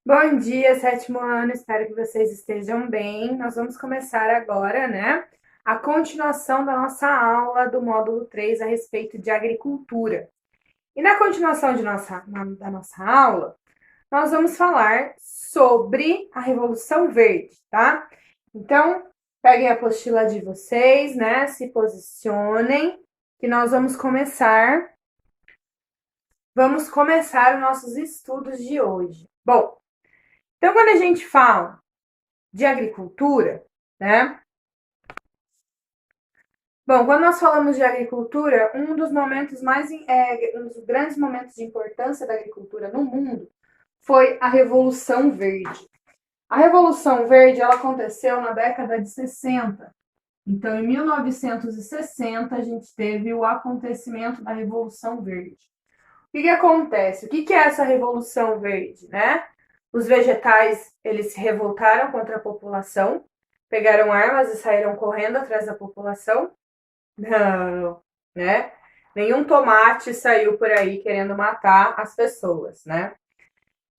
Bom dia, sétimo ano, espero que vocês estejam bem. Nós vamos começar agora, né, a continuação da nossa aula do módulo 3 a respeito de agricultura. E na continuação da nossa aula, nós vamos falar sobre a Revolução Verde, tá? Então, peguem a apostila de vocês, né, se posicionem, que nós vamos começar os nossos estudos de hoje. Bom, então quando a gente fala de agricultura, né? Bom, quando nós falamos de agricultura, um dos grandes momentos de importância da agricultura no mundo foi a Revolução Verde. A Revolução Verde ela aconteceu na década de 60. Então, em 1960, a gente teve o acontecimento da Revolução Verde. O que acontece? O que é essa Revolução Verde, né? Os vegetais, eles se revoltaram contra a população, pegaram armas e saíram correndo atrás da população. Não, né? Nenhum tomate saiu por aí querendo matar as pessoas, né?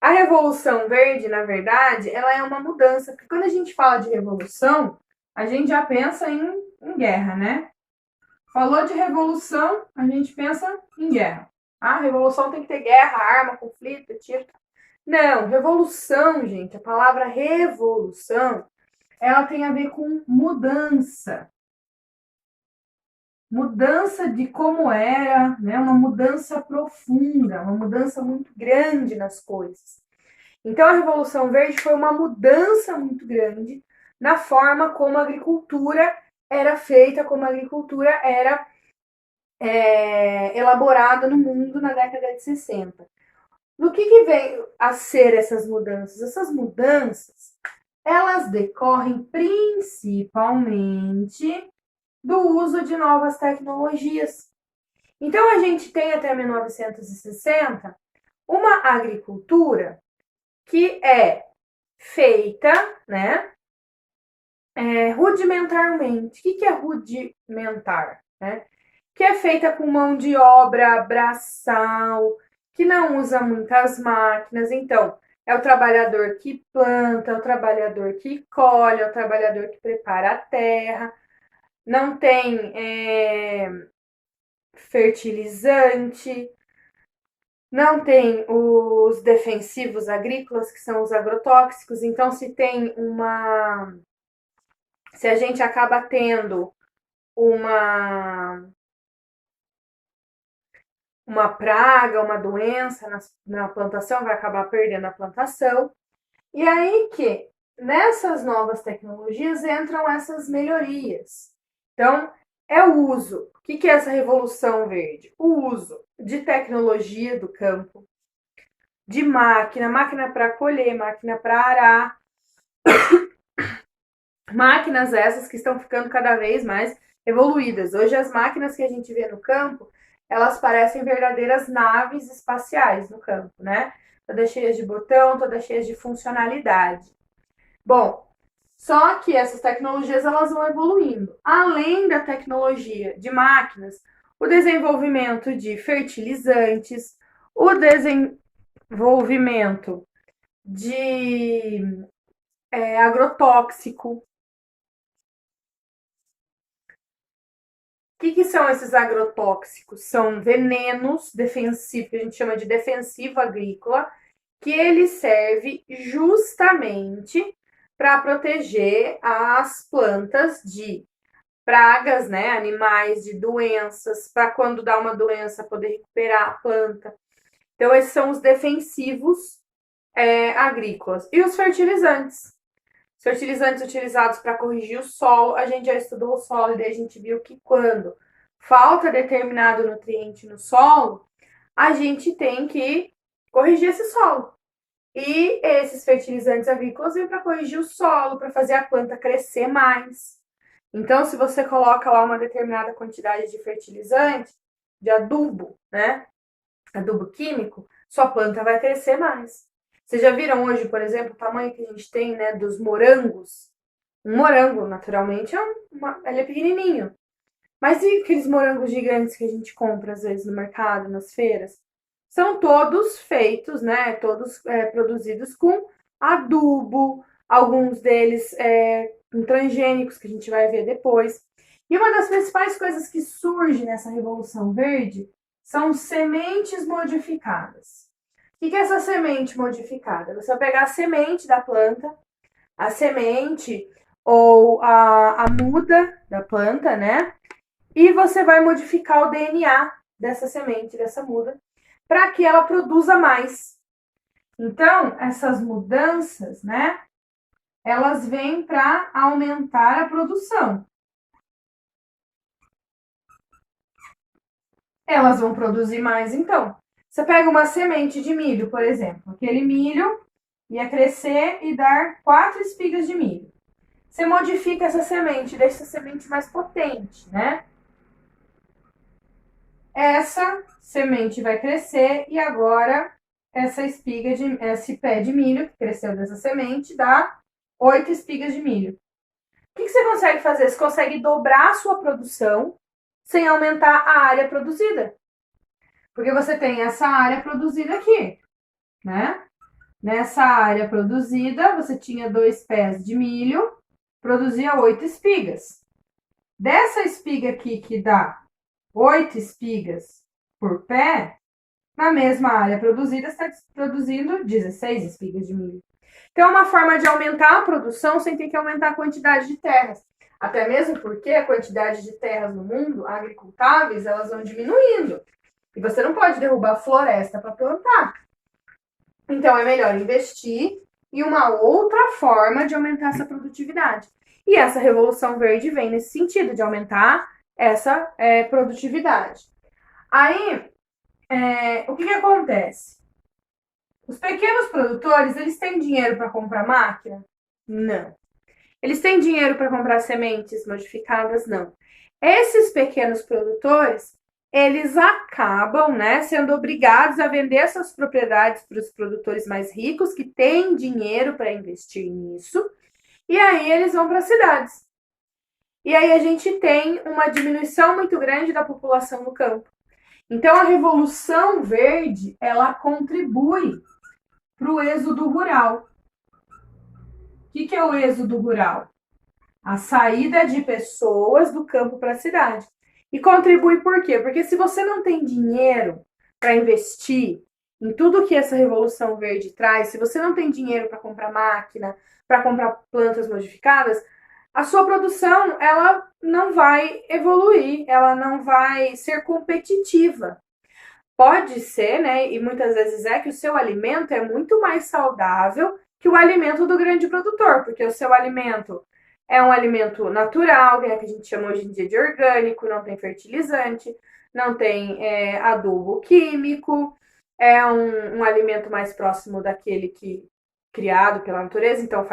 A Revolução Verde, na verdade, ela é uma mudança, porque quando a gente fala de revolução, a gente já pensa em guerra, né? Falou de revolução, a gente pensa em guerra. Ah, revolução tem que ter guerra, arma, conflito, tiro. Não, revolução, gente, a palavra revolução, ela tem a ver com mudança. Mudança de como era, né? Uma mudança profunda, uma mudança muito grande nas coisas. Então, a Revolução Verde foi uma mudança muito grande na forma como a agricultura era feita, como a agricultura era elaborada no mundo na década de 60. Do que veio a ser essas mudanças? Essas mudanças, elas decorrem principalmente do uso de novas tecnologias. Então, a gente tem até 1960 uma agricultura que é feita, né, rudimentarmente. O que é rudimentar? Né? Que é feita com mão de obra braçal, que não usa muitas máquinas. Então, é o trabalhador que planta, é o trabalhador que colhe, é o trabalhador que prepara a terra. Não tem fertilizante, não tem os defensivos agrícolas, que são os agrotóxicos. Então, se a gente acaba tendo uma uma praga, uma doença na plantação, vai acabar perdendo a plantação. E aí que nessas novas tecnologias entram essas melhorias. Então, é o uso. O que é essa revolução verde? O uso de tecnologia do campo, de máquina para colher, máquina para arar, máquinas essas que estão ficando cada vez mais evoluídas. Hoje as máquinas que a gente vê no campo, elas parecem verdadeiras naves espaciais no campo, né? Todas cheias de botão, todas cheias de funcionalidade. Bom, só que essas tecnologias elas vão evoluindo. Além da tecnologia de máquinas, o desenvolvimento de fertilizantes, o desenvolvimento de agrotóxico. Que são esses agrotóxicos? São venenos defensivos, que a gente chama de defensivo agrícola, que ele serve justamente para proteger as plantas de pragas, né, animais, de doenças, para quando dá uma doença poder recuperar a planta. Então, esses são os defensivos agrícolas. E os fertilizantes? Os fertilizantes utilizados para corrigir o solo, a gente já estudou o solo e daí a gente viu que quando falta determinado nutriente no solo, a gente tem que corrigir esse solo. E esses fertilizantes agrícolas vêm para corrigir o solo, para fazer a planta crescer mais. Então, se você coloca lá uma determinada quantidade de fertilizante, de adubo, né? Adubo químico, sua planta vai crescer mais. Vocês já viram hoje, por exemplo, o tamanho que a gente tem, né, dos morangos? Um morango, naturalmente, ele é pequenininho. Mas e aqueles morangos gigantes que a gente compra, às vezes, no mercado, nas feiras? são todos feitos, né? Todos produzidos com adubo, alguns deles com transgênicos, que a gente vai ver depois. E uma das principais coisas que surge nessa Revolução Verde são sementes modificadas. O que é essa semente modificada? Você vai pegar a semente da planta, a semente ou a muda da planta, né? E você vai modificar o DNA dessa semente, dessa muda, para que ela produza mais. Então, essas mudanças, né? Elas vêm para aumentar a produção. Elas vão produzir mais, então. Você pega uma semente de milho, por exemplo. Aquele milho ia crescer e dar 4 espigas de milho. Você modifica essa semente, deixa a semente mais potente, né? Essa semente vai crescer e agora esse pé de milho que cresceu dessa semente dá 8 espigas de milho. O que você consegue fazer? Você consegue dobrar a sua produção sem aumentar a área produzida. Porque você tem essa área produzida aqui, né? Nessa área produzida, você tinha 2 pés de milho, produzia 8 espigas. Dessa espiga aqui, que dá 8 espigas por pé, na mesma área produzida, está produzindo 16 espigas de milho. Então, é uma forma de aumentar a produção sem ter que aumentar a quantidade de terras. Até mesmo porque a quantidade de terras no mundo, agricultáveis, elas vão diminuindo. E você não pode derrubar floresta para plantar. Então, é melhor investir em uma outra forma de aumentar essa produtividade. E essa Revolução Verde vem nesse sentido, de aumentar essa produtividade. Aí, o que acontece? Os pequenos produtores, eles têm dinheiro para comprar máquina? Não. Eles têm dinheiro para comprar sementes modificadas? Não. Esses pequenos produtores, eles acabam, né, sendo obrigados a vender suas propriedades para os produtores mais ricos, que têm dinheiro para investir nisso, e aí eles vão para as cidades. E aí a gente tem uma diminuição muito grande da população no campo. Então, a Revolução Verde, ela contribui para o êxodo rural. O que é o êxodo rural? A saída de pessoas do campo para a cidade. E contribui por quê? Porque se você não tem dinheiro para investir em tudo que essa Revolução Verde traz, se você não tem dinheiro para comprar máquina, para comprar plantas modificadas, a sua produção ela não vai evoluir, ela não vai ser competitiva. Pode ser, né? E muitas vezes que o seu alimento é muito mais saudável que o alimento do grande produtor, porque o seu alimento é um alimento natural, que a gente chama hoje em dia de orgânico, não tem fertilizante, não tem adubo químico, é um alimento mais próximo daquele que criado pela natureza, então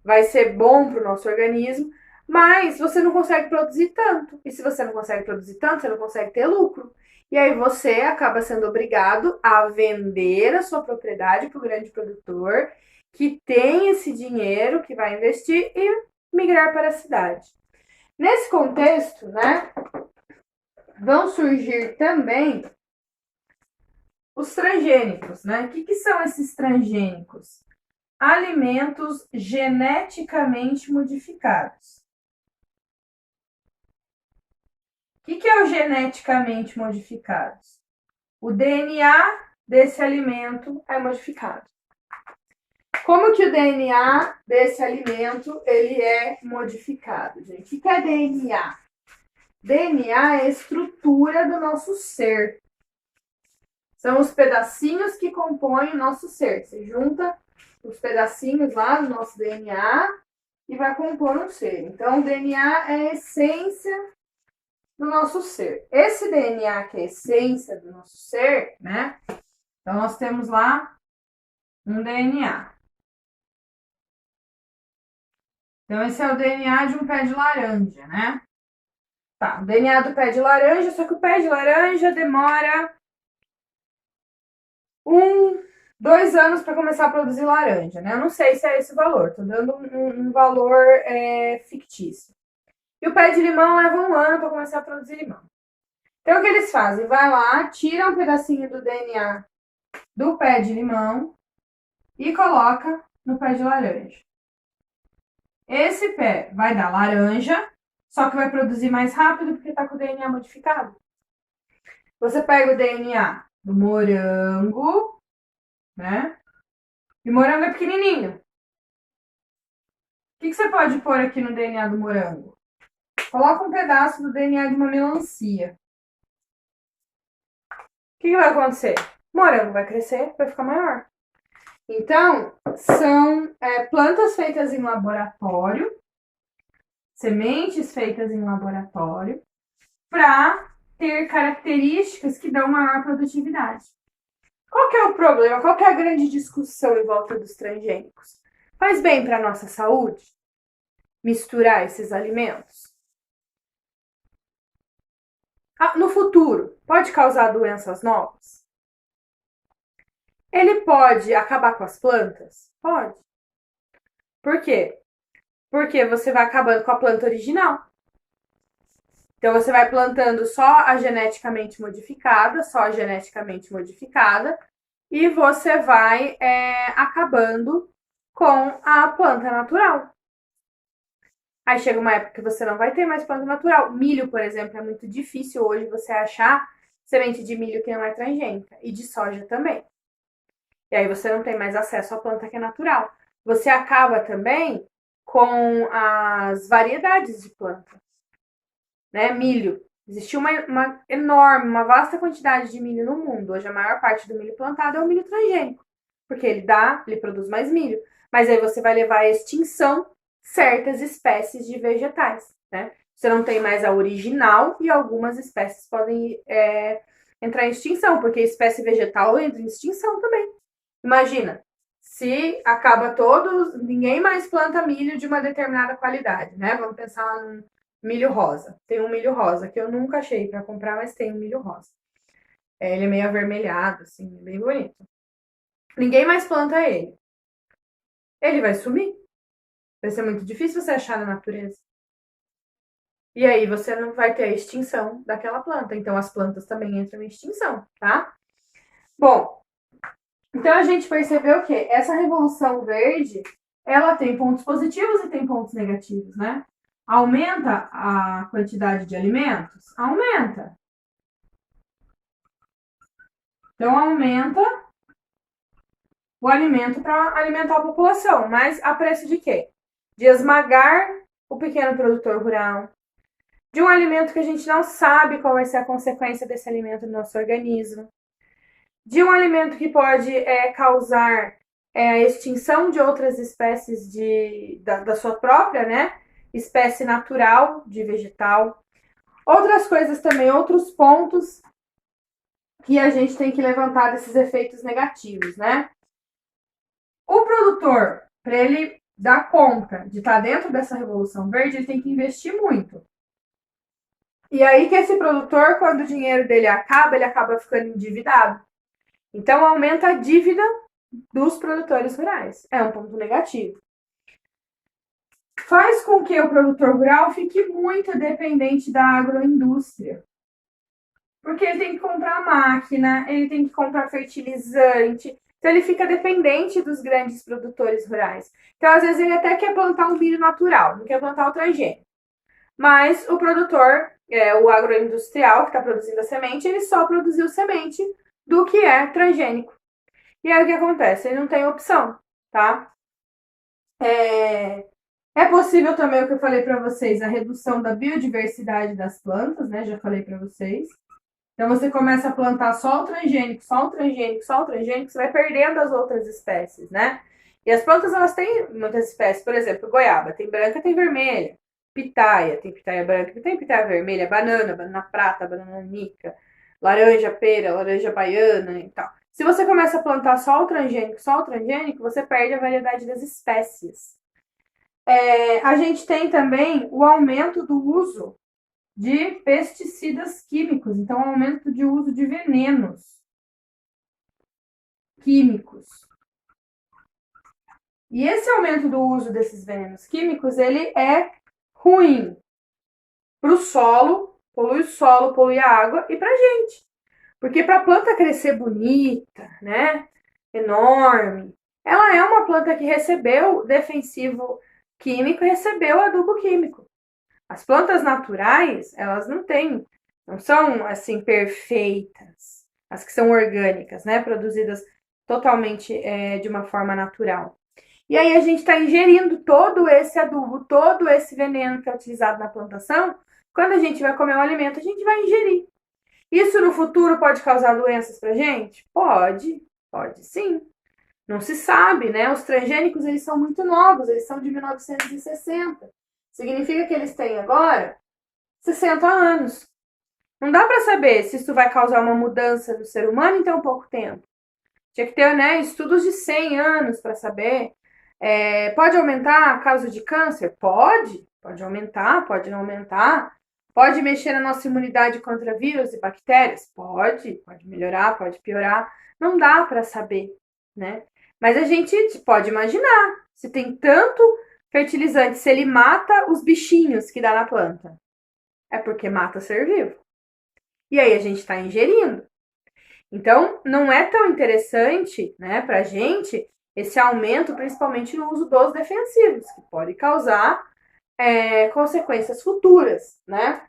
vai ser bom para o nosso organismo, mas você não consegue produzir tanto. E se você não consegue produzir tanto, você não consegue ter lucro. E aí você acaba sendo obrigado a vender a sua propriedade para o grande produtor, que tem esse dinheiro, que vai investir e migrar para a cidade. Nesse contexto, né, vão surgir também os transgênicos, né? O que são esses transgênicos? Alimentos geneticamente modificados. O que é o geneticamente modificados? O DNA desse alimento é modificado. Como que o DNA desse alimento ele é modificado, gente? O que é DNA? DNA é a estrutura do nosso ser. São os pedacinhos que compõem o nosso ser. Você junta os pedacinhos lá do nosso DNA e vai compor um ser. Então, o DNA é a essência do nosso ser. Esse DNA que é a essência do nosso ser, né? Então, nós temos lá um DNA. Então, esse é o DNA de um pé de laranja, né? Tá, o DNA do pé de laranja, só que o pé de laranja demora 2 anos para começar a produzir laranja, né? Eu não sei se é esse o valor, tô dando um valor fictício. E o pé de limão leva 1 ano para começar a produzir limão. Então, o que eles fazem? Vai lá, tira um pedacinho do DNA do pé de limão e coloca no pé de laranja. Esse pé vai dar laranja, só que vai produzir mais rápido porque está com o DNA modificado. Você pega o DNA do morango, né? E o morango é pequenininho. O que você pode pôr aqui no DNA do morango? Coloca um pedaço do DNA de uma melancia. O que vai acontecer? O morango vai crescer, vai ficar maior. Então, são plantas feitas em laboratório, sementes feitas em laboratório, para ter características que dão maior produtividade. Qual que é o problema? Qual que é a grande discussão em volta dos transgênicos? Faz bem para a nossa saúde misturar esses alimentos? No futuro, pode causar doenças novas? Ele pode acabar com as plantas? Pode. Por quê? Porque você vai acabando com a planta original. Então, você vai plantando só a geneticamente modificada, e você vai acabando com a planta natural. Aí chega uma época que você não vai ter mais planta natural. Milho, por exemplo, é muito difícil hoje você achar semente de milho que não é transgênica. E de soja também. E aí você não tem mais acesso à planta que é natural. Você acaba também com as variedades de plantas. Né? Milho. Existiu uma enorme, uma vasta quantidade de milho no mundo. Hoje a maior parte do milho plantado é o milho transgênico. Porque ele produz mais milho. Mas aí você vai levar à extinção certas espécies de vegetais, né? Você não tem mais a original e algumas espécies podem entrar em extinção, porque a espécie vegetal entra em extinção também. Imagina, se acaba todos, ninguém mais planta milho de uma determinada qualidade, né? Vamos pensar no milho rosa. Tem um milho rosa que eu nunca achei para comprar, mas tem um milho rosa. Ele é meio avermelhado, assim, bem bonito. Ninguém mais planta ele. Ele vai sumir. Vai ser muito difícil você achar na natureza. E aí você não vai ter a extinção daquela planta. Então as plantas também entram em extinção, tá? Bom, então a gente percebeu que essa revolução verde, ela tem pontos positivos e tem pontos negativos, né? Aumenta a quantidade de alimentos? Aumenta. Então aumenta o alimento para alimentar a população, mas a preço de quê? De esmagar o pequeno produtor rural, de um alimento que a gente não sabe qual vai ser a consequência desse alimento no nosso organismo, de um alimento que pode causar a extinção de outras espécies da sua própria, né, espécie natural de vegetal. Outras coisas também, outros pontos que a gente tem que levantar desses efeitos negativos, né? O produtor, para ele dar conta de estar dentro dessa revolução verde, ele tem que investir muito. E aí que esse produtor, quando o dinheiro dele acaba, ele acaba ficando endividado. Então, aumenta a dívida dos produtores rurais. É um ponto negativo. Faz com que o produtor rural fique muito dependente da agroindústria. Porque ele tem que comprar máquina, ele tem que comprar fertilizante. Então, ele fica dependente dos grandes produtores rurais. Então, às vezes, ele até quer plantar um milho natural, não quer plantar o transgênico. Mas o produtor, o agroindustrial que está produzindo a semente, ele só produziu semente do que é transgênico. E aí o que acontece? Ele não tem opção, tá? É possível também o que eu falei para vocês, a redução da biodiversidade das plantas, né? Já falei para vocês. Então você começa a plantar só o transgênico, você vai perdendo as outras espécies, né? E as plantas, elas têm muitas espécies, por exemplo, goiaba, tem branca, tem vermelha. Pitaia, tem pitaia branca, tem pitaia vermelha, banana prata, banana nica, laranja pera, laranja baiana e tal. Se você começa a plantar só o transgênico, você perde a variedade das espécies. A gente tem também o aumento do uso de pesticidas químicos, então aumento de uso de venenos químicos. E esse aumento do uso desses venenos químicos, ele é ruim para o solo, polui o solo, polui a água e pra gente. Porque para a planta crescer bonita, né, enorme, ela é uma planta que recebeu defensivo químico e recebeu adubo químico. As plantas naturais, elas não são assim perfeitas. As que são orgânicas, né, produzidas totalmente de uma forma natural. E aí a gente está ingerindo todo esse adubo, todo esse veneno que é utilizado na plantação. Quando a gente vai comer o alimento, a gente vai ingerir. Isso no futuro pode causar doenças pra gente? Pode sim. Não se sabe, né? Os transgênicos, eles são muito novos, eles são de 1960. Significa que eles têm agora 60 anos. Não dá para saber se isso vai causar uma mudança no ser humano em tão pouco tempo. Tinha que ter, né, estudos de 100 anos para saber. Pode aumentar a causa de câncer? Pode aumentar, pode não aumentar. Pode mexer na nossa imunidade contra vírus e bactérias? Pode melhorar, pode piorar. Não dá para saber, né? Mas a gente pode imaginar, se tem tanto fertilizante, se ele mata os bichinhos que dá na planta, é porque mata ser vivo. E aí a gente está ingerindo. Então, não é tão interessante, né, pra gente esse aumento, principalmente no uso dos defensivos, que pode causar consequências futuras, né?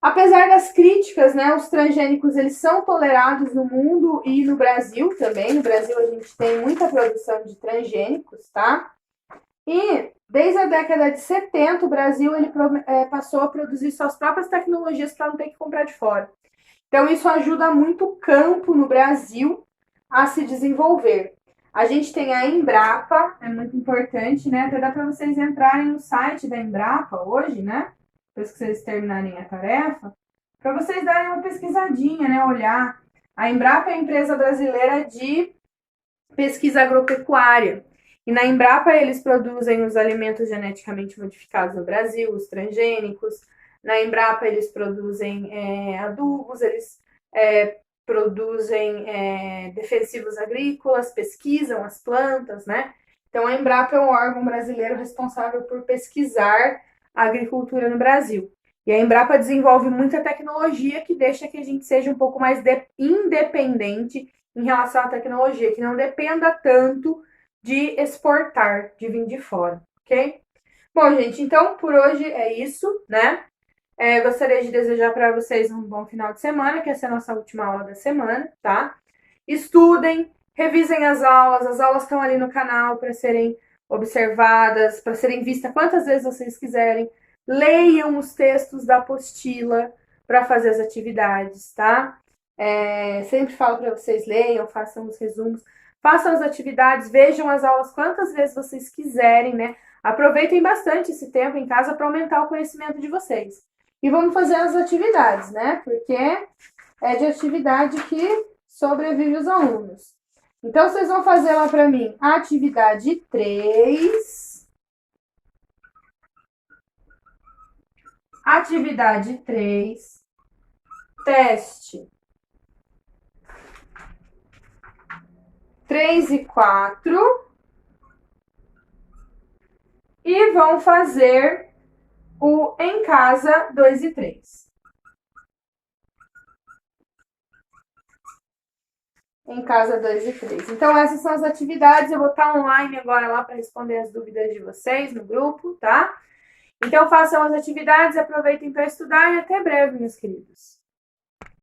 Apesar das críticas, né, os transgênicos eles são tolerados no mundo e no Brasil também. No Brasil a gente tem muita produção de transgênicos, tá? E desde a década de 70 o Brasil ele passou a produzir suas próprias tecnologias para não ter que comprar de fora. Então isso ajuda muito o campo no Brasil a se desenvolver. A gente tem a Embrapa, é muito importante, né? Até dá para vocês entrarem no site da Embrapa hoje, né? Depois que vocês terminarem a tarefa, para vocês darem uma pesquisadinha, né? Olhar. A Embrapa é a empresa brasileira de pesquisa agropecuária. E na Embrapa eles produzem os alimentos geneticamente modificados no Brasil, os transgênicos. Na Embrapa eles produzem adubos, eles produzem defensivos agrícolas, pesquisam as plantas, né? Então a Embrapa é um órgão brasileiro responsável por pesquisar a agricultura no Brasil. E a Embrapa desenvolve muita tecnologia que deixa que a gente seja um pouco mais independente em relação à tecnologia, que não dependa tanto de exportar, de vir de fora, ok? Bom, gente, então por hoje é isso, né? Gostaria de desejar para vocês um bom final de semana, que essa é a nossa última aula da semana, tá? Estudem, revisem as aulas estão ali no canal para serem observadas, para serem vistas quantas vezes vocês quiserem. Leiam os textos da apostila para fazer as atividades, tá? Sempre falo para vocês, leiam, façam os resumos, façam as atividades, vejam as aulas quantas vezes vocês quiserem, né? Aproveitem bastante esse tempo em casa para aumentar o conhecimento de vocês. E vamos fazer as atividades, né? Porque é de atividade que sobrevive os alunos. Então, vocês vão fazer lá para mim a atividade 3. Atividade 3. Teste 3 e 4. E vão fazer o em casa 2 e 3. Em casa 2 e 3. Então, essas são as atividades. Eu vou estar online agora lá para responder as dúvidas de vocês no grupo, tá? Então, façam as atividades, aproveitem para estudar e até breve, meus queridos.